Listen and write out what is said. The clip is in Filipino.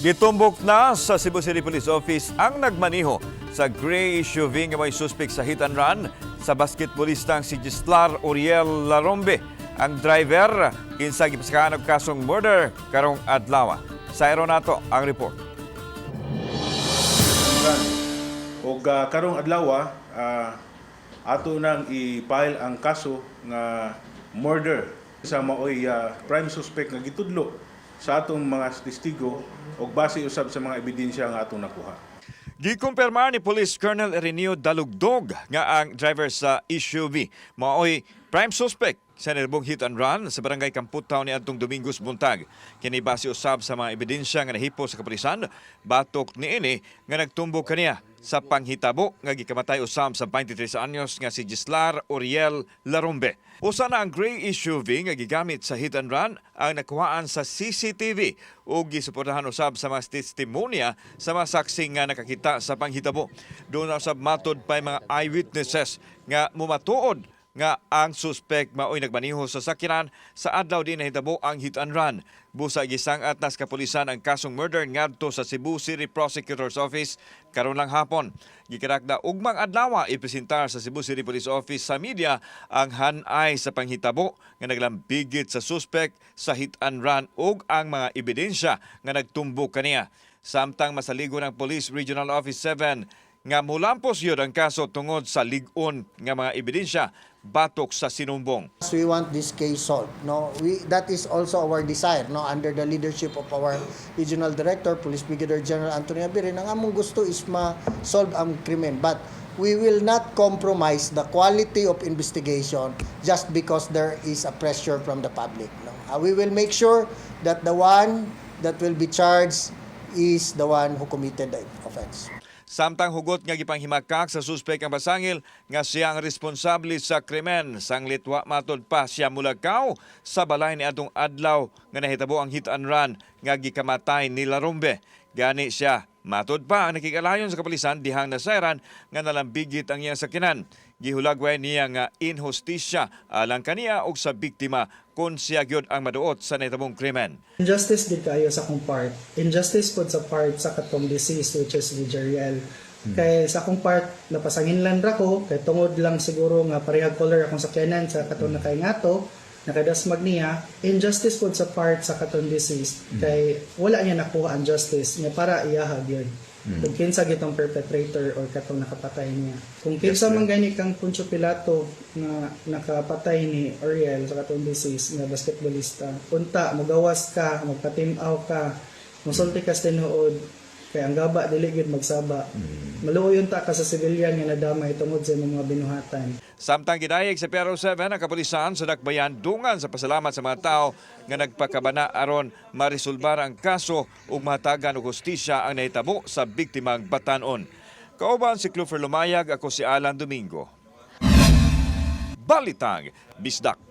Gitumbok na sa Cebu City Police Office ang nagmaniho sa gray SUV nga may suspect sa hit and run sa basketballistang si Gislar Uriel Larombe. Ang driver kinsa gipasakahan og kasong murder karong adlaw. Sa nato ang report. Og karong adlaw ato nang i-file ang kaso nga murder sa maoy prime suspect nga gitudlo sa atong mga testigo og base usab sa mga ebidensya nga atong nakuha. Gikumpirma ni Police Colonel Ireneo Dalugdog nga ang driver sa SUV maoy prime suspect sa nilabong hit and run sa barangay Kamputaw ni adtong Domingos buntag. Kini base usab sa mga ebidensya nga nahipo sa kapulisan, batok niini nga nagtumbok kaniya sa panghitabo nga gikamatay usab sa 23 anyos nga si Gislar Uriel Larombe. Usa na ang gray SUV nga gigamit sa hit and run ang nakuhaan sa CCTV ug gisuportahan usab sa mga testimonya sa mga saksi nga nakakita sa panghitabo. Doon na usab matod pa mga eyewitnesses nga mumatuod nga ang suspect maoy nagmaniho sa sakyanan sa adlaw din nahitabo ang hit and run. Busa gisangat nas kapulisan ang kasong murder ngadto sa Cebu City Prosecutor's Office karon lang hapon. Gikarakda ugmang adlaw ipresentar sa Cebu City Police Office sa media ang hanay sa panghitabo nga naglambigit sa suspect sa hit and run ug ang mga ebidensya nga nagtumbok kaniya. Samtang masaligo ng Police Regional Office 7 nga mulampos yun ang kaso tungod sa ligon nga mga ebidensya batok sa sinumbong. We want this case solved. No, that is also our desire. No, under the leadership of our regional director, Police Brigadier General Antonio Abirin, ang among gusto is ma-solve ang krimen. But we will not compromise the quality of investigation just because there is a pressure from the public. No, we will make sure that the one that will be charged is the one who committed the offense. Samtang hugot nga gipanghimakak sa suspek ang basangil nga siya ang responsable sa krimen. Sanglit wa matod pa siya mulakaw sa balay ni atong adlaw nga nahitabo ang hit and run nga gikamatay ni Larombe. Gani siya matod pa ang nakikalayon sa kapulisan dihang nasairan nga nalambigit ang iyang sakyanan. Gihulagway niya nga inhustisya alang kaniya og sa biktima kung siya gyud ang maduot sa nahitabong krimen. Injustice din kayo sa akong part. Injustice po sa part sa katong deceased which is ni Jeriel. Kay sa akong part napasanginlan ra ko kay tungod lang siguro nga parehag color akong sakyanan sa katong nakaingato nakadasmag niya. Injustice po sa part sa katong deceased kay wala niya nakuha ang justice nga para iyahag yun. Kung kinsa gitong perpetrator or katong nakapatay niya. Kung kinsa man gani kang Poncio Pilato na nakapatay ni Uriel sa katong deceased nga basketballista, unta mogawas ka, magpatim-aw ka, musulti ka sa tinuod, kaya ang gaba dili gid magsaba. Maluoy ta ka sa civilian nga nadamay tungod sa mga binuhatan. Samtang gidayeg sa Piero 7 ang kapulisan sa dakbayan dungan sa pasalamat sa mga tao nga nagpakabana aron marisolbar ang kaso ug mahatagan og hustisya ang nahitabo sa biktimang batan-on. Kauban si Clover Lumayag, ako si Alan Domingo. Balitang Bisdak.